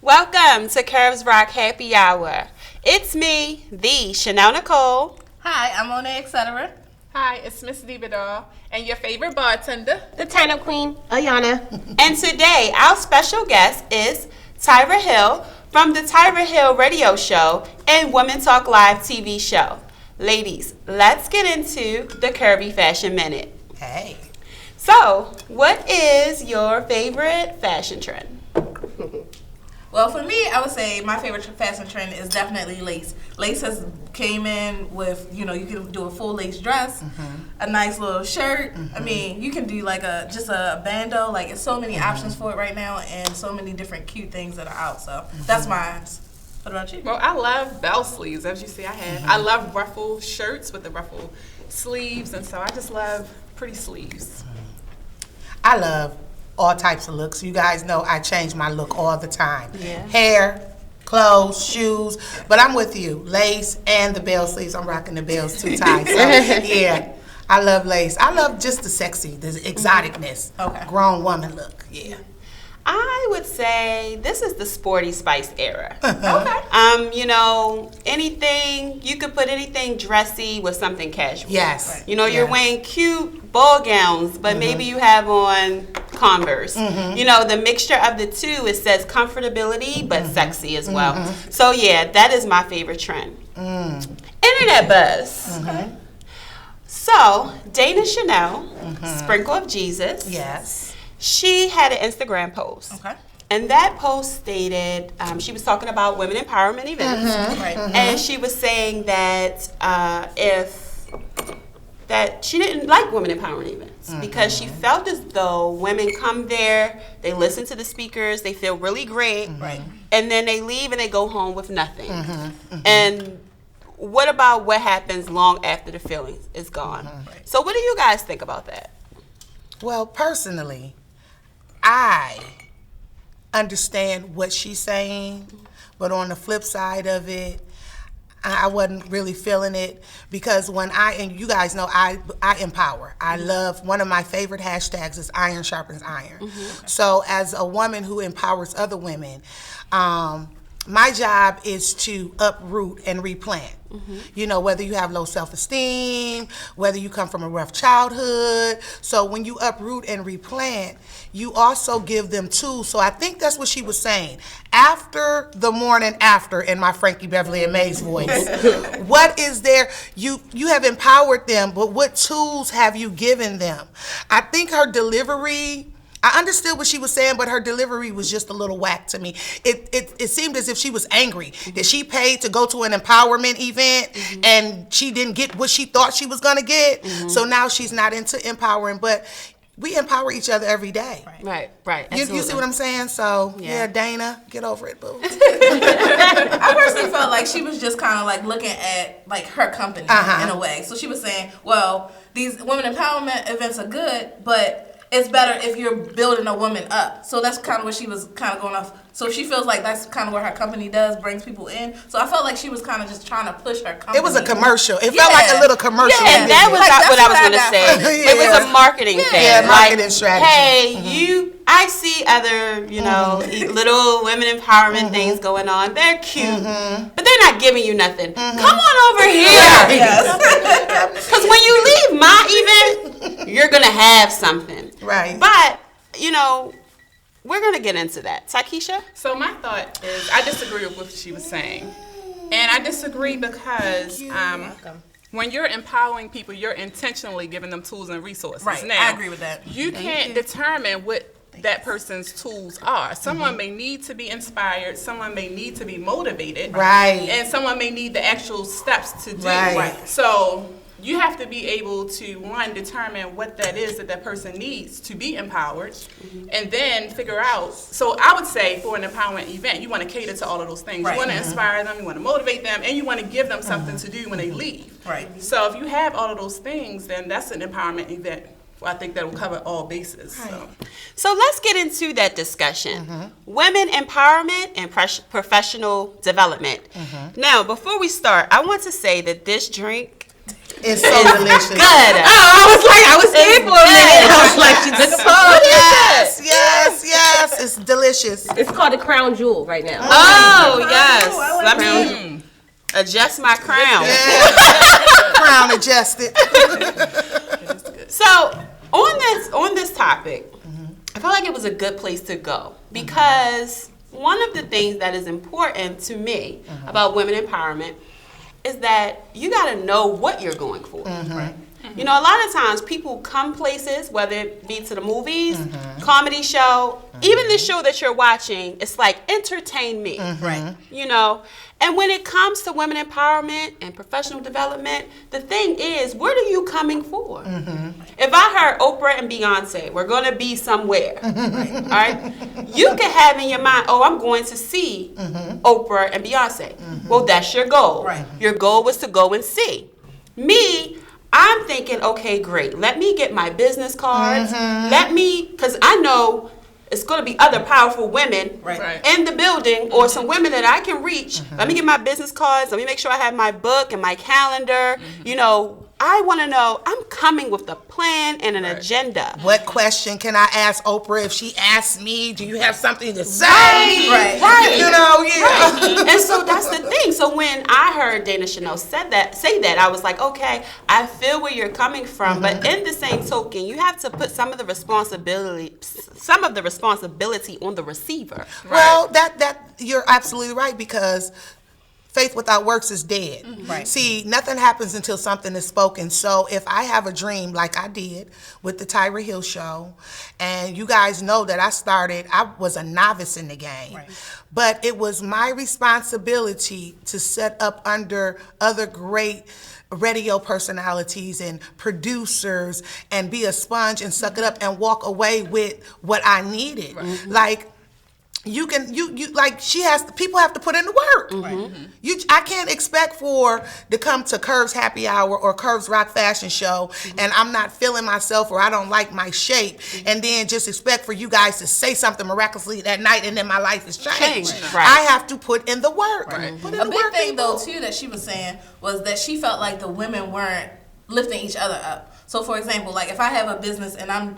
Welcome to Curves Rock Happy Hour. It's me, the Chanel Nicole. Hi, I'm Monet, etc. Hi, it's Miss Diva and your favorite bartender, the Turn-Up Queen, Ayana. And today, our special guest is Tyra Hill from the Tyra Hill Radio Show and Women Talk Live TV show. Ladies, let's get into the Curvy Fashion Minute. Hey. So, what is your favorite fashion trend? Well, for me, I would say my favorite fashion trend is definitely lace. Lace has came in with, you can do a full lace dress, a nice little shirt. I mean, you can do like just a bandeau. Like, it's so many options for it right now, and so many different cute things that are out. So that's mine. What about you? Well, I love bell sleeves. As you see, I love ruffle shirts with the ruffle sleeves, and so I just love pretty sleeves. I love all types of looks. You guys know I change my look all the time. Yeah. Hair, clothes, shoes. But I'm with you. Lace and the bell sleeves. I'm rocking the bells too tight. So, yeah, I love lace. I love just the sexy, the exoticness. Okay. Grown woman look. Yeah. I would say this is the sporty spice era. Okay. Anything, you could put anything dressy with something casual. Yes. You're wearing cute ball gowns, but maybe you have on Converse. The mixture of the two, it says comfortability, but sexy as well. So yeah, that is my favorite trend. Internet buzz. So, Dana Chanel, Sprinkle of Jesus. Yes. She had an Instagram post. Okay. And that post stated, she was talking about women empowerment events. Right. And she was saying that that she didn't like women empowerment events because she felt as though women come there, they listen to the speakers, they feel really great, Right. and then they leave and they go home with nothing. And what about what happens long after the feeling is gone? So what do you guys think about that? Well, personally, I understand what she's saying, but on the flip side of it, I wasn't really feeling it because and you guys know I empower. I love, one of my favorite hashtags is iron sharpens iron. So as a woman who empowers other women, my job is to uproot and replant. Whether you have low self-esteem, whether you come from a rough childhood. So when you uproot and replant, you also give them tools. So I think that's what she was saying. After the morning after, in my Frankie Beverly and Mays voice, what is there? You have empowered them, but what tools have you given them? I think her delivery, I understood what she was saying, but her delivery was just a little whack to me. It seemed as if she was angry that she paid to go to an empowerment event and she didn't get what she thought she was going to get. So now she's not into empowering, but we empower each other every day. Right. You see what I'm saying? So, yeah, Dana, get over it, boo. I personally felt like she was just kind of like looking at like her company in a way. So she was saying, well, these women empowerment events are good, but it's better if you're building a woman up. So that's kind of what she was kind of going off. So she feels like that's kind of what her company does, brings people in. So I felt like she was kind of just trying to push her company. It was a commercial. It felt like a little commercial. And that was what I was going to say. It was a marketing thing. Yeah, marketing strategy. Hey, I see other, little women empowerment things going on. They're cute, but they're not giving you nothing. Come on over here. Because when you leave my event, you're going to have something. Right. But, we're going to get into that. Takisha? So my thought is, I disagree with what she was saying. And I disagree because when you're empowering people, you're intentionally giving them tools and resources. Right, now, I agree with that. You can't determine what that person's tools are. Someone may need to be inspired, someone may need to be motivated, and someone may need the actual steps to do. Right. So you have to be able to, one, determine what that is that person needs to be empowered, and then figure out. So I would say for an empowerment event, you want to cater to all of those things. Right. You want to inspire them, you want to motivate them, and you want to give them something to do when they leave. Right. So if you have all of those things, then that's an empowerment event. I think that will cover all bases. So let's get into that discussion. Women empowerment and professional development. Now, before we start, I want to say that this drink It's so delicious. Good. I was scared for a minute. I was like, she took a pause. Yes. It's delicious. delicious. It's called the crown jewel right now. Oh, yes. I like Let that. me adjust my crown. Crown adjusted. So on this topic, I feel like it was a good place to go because one of the things that is important to me about women empowerment is that you got to know what you're going for. Right. You know, a lot of times people come places, whether it be to the movies, comedy show, even the show that you're watching, it's like, entertain me. Right. You know, and when it comes to women empowerment and professional development, the thing is, what are you coming for? If I heard Oprah and Beyonce, we're going to be somewhere, all right? You can have in your mind, oh, I'm going to see Oprah and Beyonce. Well, that's your goal. Right. Your goal was to go and see. Me, I'm thinking, okay, great. Let me get my business cards. Let me, because I know it's going to be other powerful women Right. in the building or some women that I can reach. Let me get my business cards. Let me make sure I have my book and my calendar. You know, I want to know I'm coming with a plan and an agenda. What question can I ask Oprah if she asks me? Do you have something to say? Right. You know, Right. And so that's the thing. So when I heard Dana Chanel say that, I was like, okay, I feel where you're coming from, but in the same token, you have to put some of the responsibility on the receiver. Well, that you're absolutely right, because faith without works is dead. Right. See, nothing happens until something is spoken. So if I have a dream like I did with the Tyra Hill show, and you guys know that I was a novice in the game. Right. But it was my responsibility to set up under other great radio personalities and producers and be a sponge and suck it up and walk away with what I needed. Like, people have to put in the work. I can't expect to come to Curve's Happy Hour or Curve's Rock Fashion Show and I'm not feeling myself or I don't like my shape, and then just expect for you guys to say something miraculously that night and then my life is changed. Right. I have to put in the work. Put in A the big work, thing people. though too that she was saying was that she felt like the women weren't lifting each other up. So for example, like if I have a business and I'm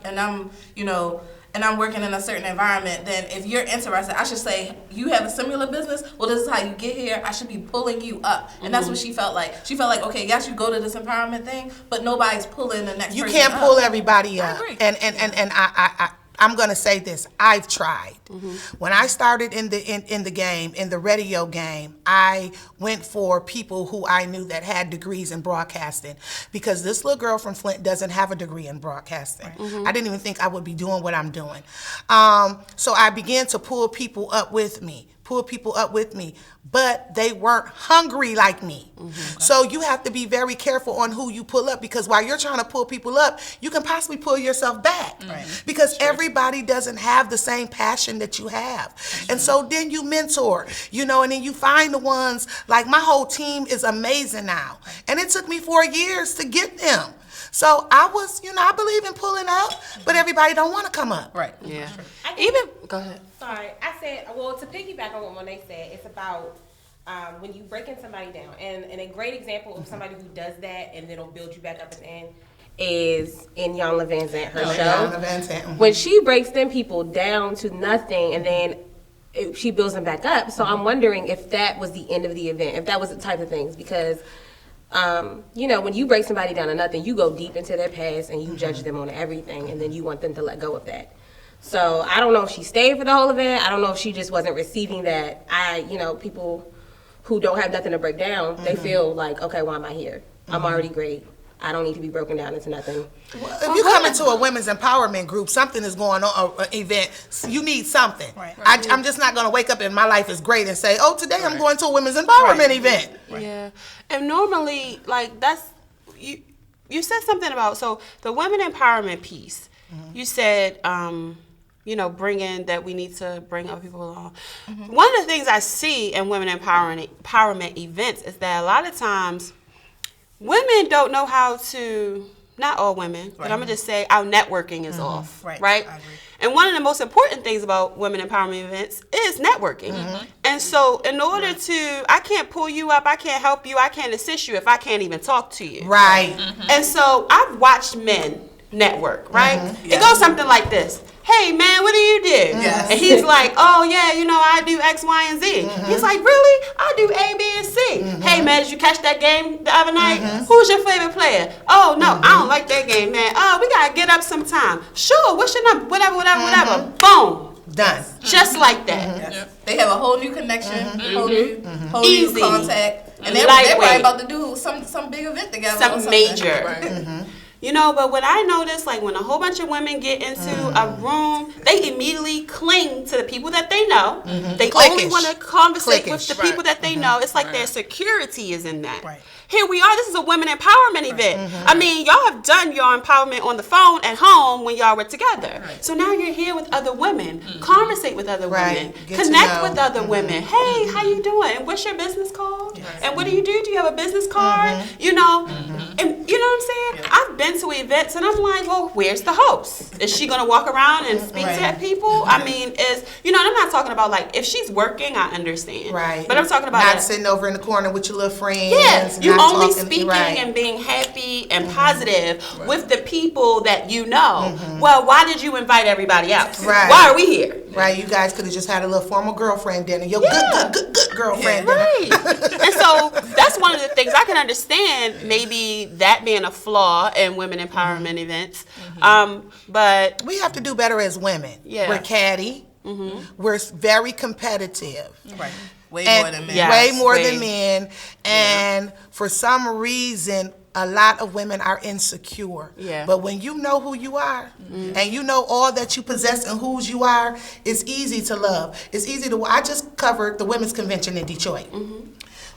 you know, and I'm working in a certain environment, then if you're interested, I should say, you have a similar business, well, this is how you get here. I should be pulling you up. And that's what she felt like. She felt like, okay, yes, you go to this empowerment thing, but nobody's pulling the next You person can't up. pull everybody up. agree. And I'm gonna say this. I've tried. When I started in the game, in the radio game, I went for people who I knew that had degrees in broadcasting, because this little girl from Flint doesn't have a degree in broadcasting. I didn't even think I would be doing what I'm doing. So I began to pull people up with me, but they weren't hungry like me. So you have to be very careful on who you pull up, because while you're trying to pull people up, you can possibly pull yourself back, because everybody doesn't have the same passion that you have. And so then you mentor, you know, and then you find the ones, like my whole team is amazing now. And it took me 4 years to get them. So I believe in pulling up, but everybody don't want to come up. Right. Yeah. Go ahead. Sorry, I said, well, to piggyback on what Monet said, it's about when you breaking somebody down. And a great example of somebody who does that and then will build you back up at the end is in Yana Van Zant, her show. When she breaks them people down to nothing and then she builds them back up. So I'm wondering if that was the end of the event, if that was the type of things, because you know, when you break somebody down to nothing, you go deep into their past and you judge them on everything, and then you want them to let go of that. So I don't know if she stayed for the whole event. I don't know if she just wasn't receiving that. People who don't have nothing to break down, they feel like, okay, why am I here? I'm already great. I don't need to be broken down into nothing. Well, if you come into a women's empowerment group, something is going on, an event, you need something. Right. I'm just not going to wake up and my life is great and say, oh, today I'm going to a women's empowerment event. Yeah. And normally, like, that's, you said something about, so the women empowerment piece, you said, you know, we need to bring other people along. One of the things I see in women empowerment events is that a lot of times women don't know how to, not all women, but I'm going to just say our networking is off, right? I agree. And one of the most important things about women empowerment events is networking. And so in order to, I can't pull you up, I can't help you, I can't assist you if I can't even talk to you. Right. And so I've watched men network, right? It goes something like this. hey man, what do you do? Yes. And he's like, oh yeah, you know, I do X, Y, and Z. He's like, really? I do A, B, and C. Hey man, did you catch that game the other night? Who's your favorite player? Oh no, I don't like that game, man. Oh, we gotta get up sometime. Sure, what's your number? Whatever. Boom. Done. Just like that. Yes. They have a whole new connection, whole new Easy. contact, and they're Lightweight. probably about to do some big event together. or Something major. Right. You know, but what I noticed, like when a whole bunch of women get into a room, they immediately cling to the people that they know. They only Cliquish. want to conversate with the Cliquish. people that they know. It's like their security is in that. Right. Here we are. This is a women empowerment event. I mean, y'all have done your empowerment on the phone at home when y'all were together. So now you're here with other women. Conversate with other women. Get to Connect know. with other women. Hey, how you doing? And what's your business called? And what do you do? Do you have a business card? You know, and you know what I'm saying? I've been to events and I'm like, well, where's the host? Is she gonna walk around and speak to people? I mean, and I'm not talking about like if she's working, I understand. Right. But I'm talking about not sitting over in the corner with your little friends. yeah, you not only talking- speaking right. and being happy and positive with the people that you know. Well, why did you invite everybody else? Right. Why are we here? Right, you guys could have just had a little formal girlfriend dinner. Your good girlfriend dinner. Right. And so that's one of the things I can understand, maybe that being a flaw in women empowerment events. But We have to do better as women. Yeah. We're catty. We're very competitive. Right. Way And more than men. Yeah. way more way. than men. And for some reason, a lot of women are insecure. Yeah. But when you know who you are and you know all that you possess and whose you are, it's easy to love. It's easy to. I just covered the Women's Convention in Detroit.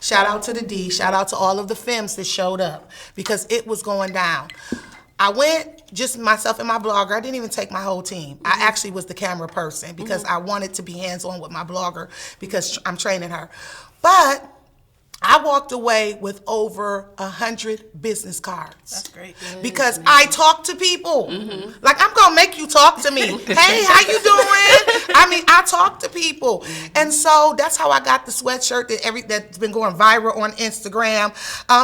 Shout out to the D. Shout out to all of the femmes that showed up because it was going down. I went just myself and my blogger. I didn't even take my whole team. I actually was the camera person because I wanted to be hands-on with my blogger because I'm training her. But I walked away with over 100 business cards. That's great. Because I talk to people. Like, I'm going to make you talk to me. Hey, how you doing? I mean, I talk to people. And so that's how I got the sweatshirt that's been going viral on Instagram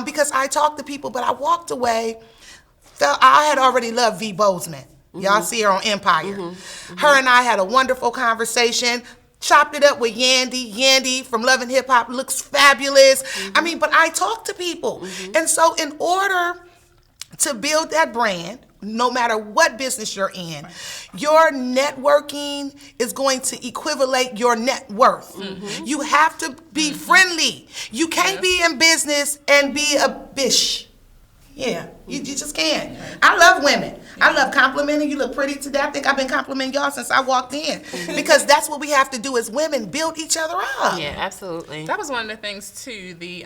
because I talk to people, but I walked away. I had already loved V. Bozeman. Y'all see her on Empire. Her and I had a wonderful conversation. Chopped it up with Yandy. Yandy from Love and Hip Hop looks fabulous. I mean, but I talk to people. And so in order to build that brand, no matter what business you're in, your networking is going to equivalent your net worth. You have to be friendly. You can't be in business and be a bish. Yeah, you just can't. I love women. I love complimenting. You look pretty today. I think I've been complimenting y'all since I walked in. Because that's what we have to do as women, build each other up. yeah, absolutely. That was one of the things too. The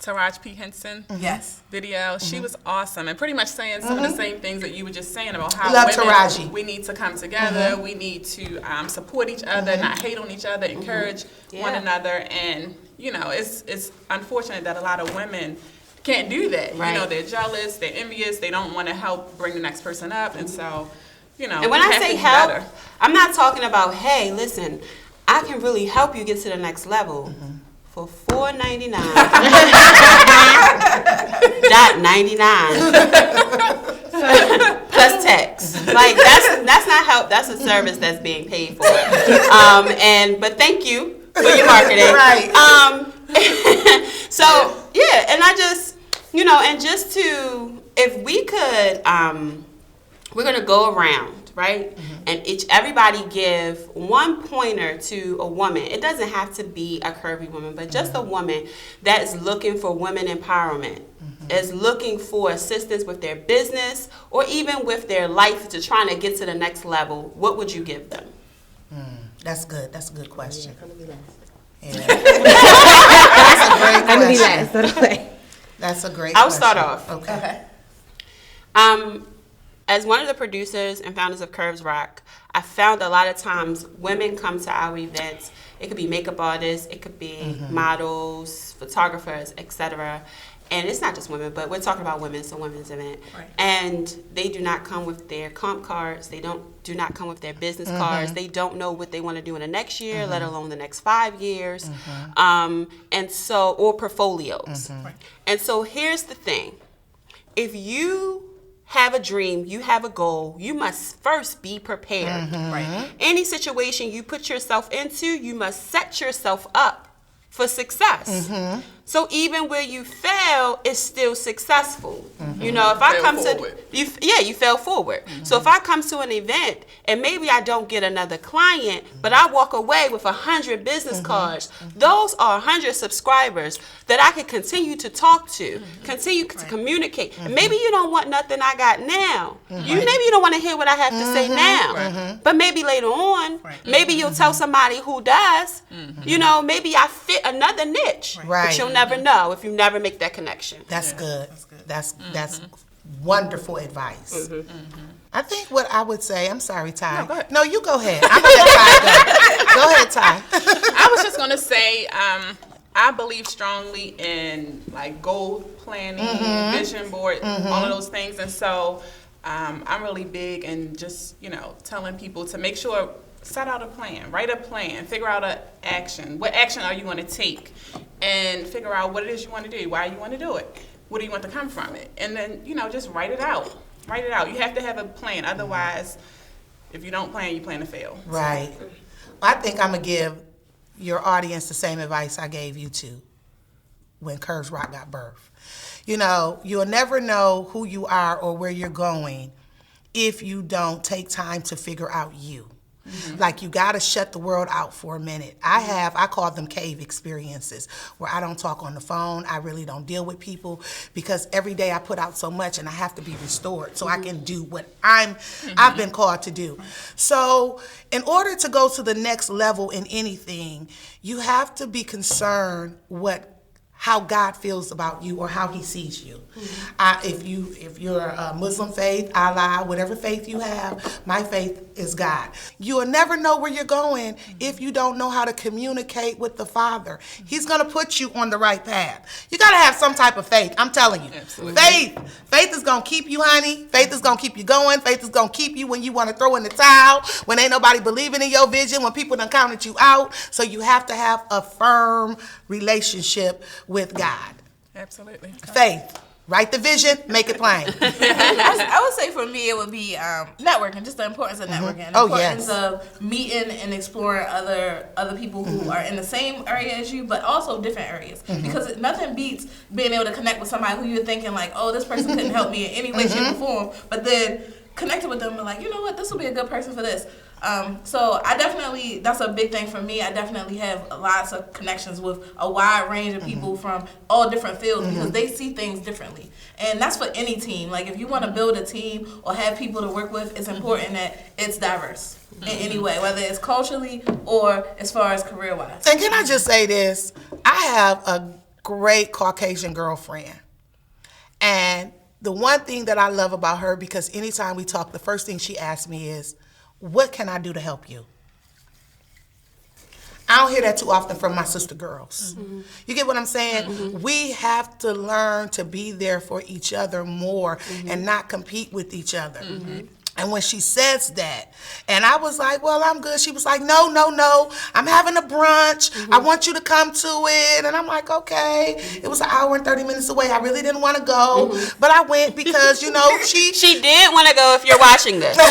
Taraji P. Henson Yes. video. She was awesome and pretty much saying some of the same things that you were just saying about how Love women, Taraji. we need to come together. We need to support each other, not hate on each other, encourage one another. And you know, it's unfortunate that a lot of women can't do that. Right. You know, they're jealous, they're envious, they don't want to help bring the next person up, and so, you know. And when we I have say to do help, better. I'm not talking about, hey, listen, I can really help you get to the next level for $4.99. Plus tax. Like that's not help. That's a service that's being paid for. But thank you for your marketing. Right. So yeah, and I just, you know, and just to, if we could, we're gonna go around, right? And everybody give one pointer to a woman. It doesn't have to be a curvy woman, but just a woman that is looking for women empowerment, is looking for assistance with their business or even with their life to trying to get to the next level. What would you give them? That's good. That's a good question. I'm gonna be last. Yeah. That's a great I'm gonna be question. last. That's a great I'll question. start off. Okay. As one of the producers and founders of Curves Rock, I found a lot of times women come to our events. It could be makeup artists, it could be models, photographers, etc. And it's not just women, but we're talking about women. It's a women's event. Right. And they do not come with their comp cards. They do not come with their business cards. They don't know what they want to do in the next year, let alone the next 5 years. And so, or portfolios. And so here's the thing. If you have a dream, you have a goal, you must first be prepared. Right. Any situation you put yourself into, you must set yourself up for success. So even where you fail, it's still successful. You know, if I Fail come forward. to you fail forward. So if I come to an event and maybe I don't get another client, but I walk away with 100 business cards, those are 100 subscribers that I can continue to talk to, continue to communicate. And maybe you don't want nothing I got now. Maybe you don't want to hear what I have to say now. But maybe later on, maybe you'll tell somebody who does. You know, maybe I fit another niche. Right. But you'll never know if you never make that connection. That's good. That's wonderful advice. I think what I would say, I'm sorry, Ty. No, go ahead. No, you go ahead. I'm going to let Ty go. Go ahead, Ty. I was just going to say, I believe strongly in like goal planning, vision board, all of those things. And so I'm really big in just, you know, telling people to make sure, set out a plan, write a plan, figure out an action. What action are you going to take? And figure out what it is you want to do, why you want to do it, what do you want to come from it? And then, you know, just write it out. Write it out. You have to have a plan. Otherwise, if you don't plan, you plan to fail. Right. I think I'm going to give your audience the same advice I gave you two when Curves Rock got birthed. You know, you'll never know who you are or where you're going if you don't take time to figure out you. Like, you got to shut the world out for a minute. I call them cave experiences, where I don't talk on the phone. I really don't deal with people, because every day I put out so much and I have to be restored so I can do what I've been called to do. So in order to go to the next level in anything, you have to be concerned how God feels about you or how he sees you. If you're a Muslim faith, Allah, whatever faith you have, my faith is God. You will never know where you're going if you don't know how to communicate with the Father. He's going to put you on the right path. You got to have some type of faith. I'm telling you. Absolutely. Faith is going to keep you, honey. Faith is going to keep you going. Faith is going to keep you when you want to throw in the towel, when ain't nobody believing in your vision, when people done counted you out. So you have to have a firm relationship with God. Absolutely. Faith. Write the vision, make it plain. I would say for me it would be networking, just the importance of networking. The importance of meeting and exploring other people who are in the same area as you, but also different areas. Because nothing beats being able to connect with somebody who you're thinking like, oh, this person couldn't help me in any way, shape, or form, but then connecting with them and like, you know what, this will be a good person for this. So that's a big thing for me. I definitely have lots of connections with a wide range of people from all different fields because they see things differently. And that's for any team. Like, if you want to build a team or have people to work with, it's important that it's diverse in any way, whether it's culturally or as far as career-wise. And can I just say this? I have a great Caucasian girlfriend. And the one thing that I love about her, because anytime we talk, the first thing she asks me is, what can I do to help you? I don't hear that too often from my sister girls. You get what I'm saying? We have to learn to be there for each other more and not compete with each other. And when she says that, and I was like, well, I'm good. She was like, no, I'm having a brunch. I want you to come to it. And I'm like, okay. It was an hour and 30 minutes away. I really didn't want to go, but I went because, you know, she did want to go if you're watching this. I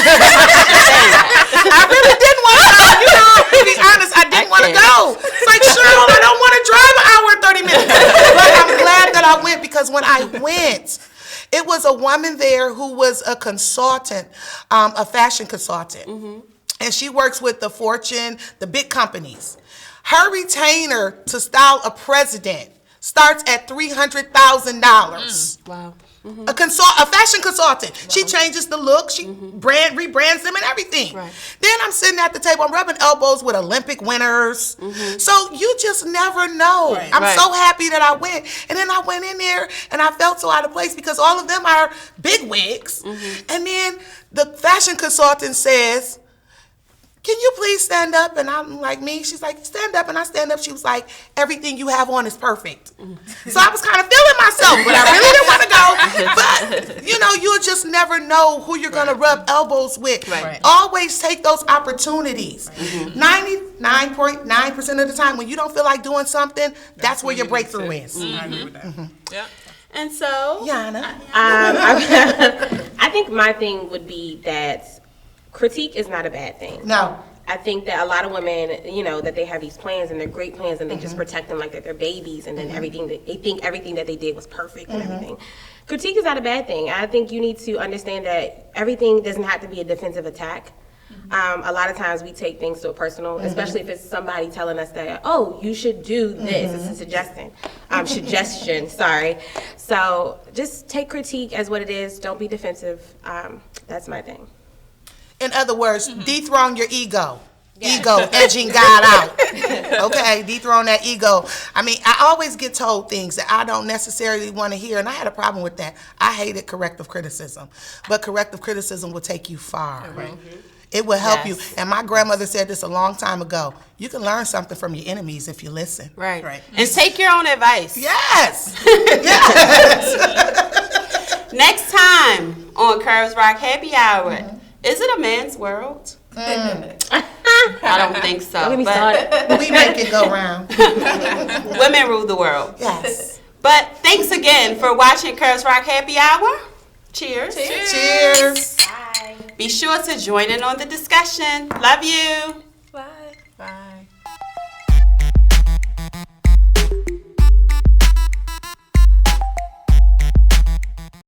really didn't want to go. You know, to be honest, I didn't want to go. It's like, Cheryl, I don't want to drive an hour and 30 minutes. But I'm glad that I went, because when I went, it was a woman there who was a consultant, a fashion consultant. And she works with the Fortune, the big companies. Her retainer to style a president starts at $300,000. Wow. A fashion consultant. Wow. She changes the look. She rebrands them and everything. Right. Then I'm sitting at the table. I'm rubbing elbows with Olympic winners. So you just never know. Right. I'm so happy that I went. And then I went in there and I felt so out of place because all of them are big wigs. And then the fashion consultant says, can you please stand up? And I'm like, me? She's like, stand up. And I stand up. She was like, everything you have on is perfect. So I was kind of feeling myself, but I really didn't want to go. But, you know, you'll just never know who you're going to rub elbows with. Right. Always take those opportunities. 99.9% of the time, when you don't feel like doing something, that's where your breakthrough is. I agree with that. Yeah. And so, Yana. I think my thing would be that critique is not a bad thing. No. I think that a lot of women, that they have these plans and they're great plans and they just protect them like they're their babies, and then everything that they think everything that they did was perfect and everything. Critique is not a bad thing. I think you need to understand that everything doesn't have to be a defensive attack. A lot of times we take things so personal, especially if it's somebody telling us that, oh, you should do this. It's a suggestion, sorry. So just take critique as what it is. Don't be defensive. That's my thing. In other words, dethrone your ego. Ego edging God out. Okay, dethrone that ego. I mean, I always get told things that I don't necessarily want to hear, and I had a problem with that. I hated corrective criticism, but corrective criticism will take you far. It will help you. And my grandmother said this a long time ago. You can learn something from your enemies if you listen. right. And take your own advice. Yes. Next time on Curves Rock Happy Hour, is it a man's world? I don't think so. Don't get me but started. We make it go round. women rule the world. Yes. But thanks again for watching Curves Rock Happy Hour. Cheers. Cheers. Bye. Be sure to join in on the discussion. Love you. Bye. Bye.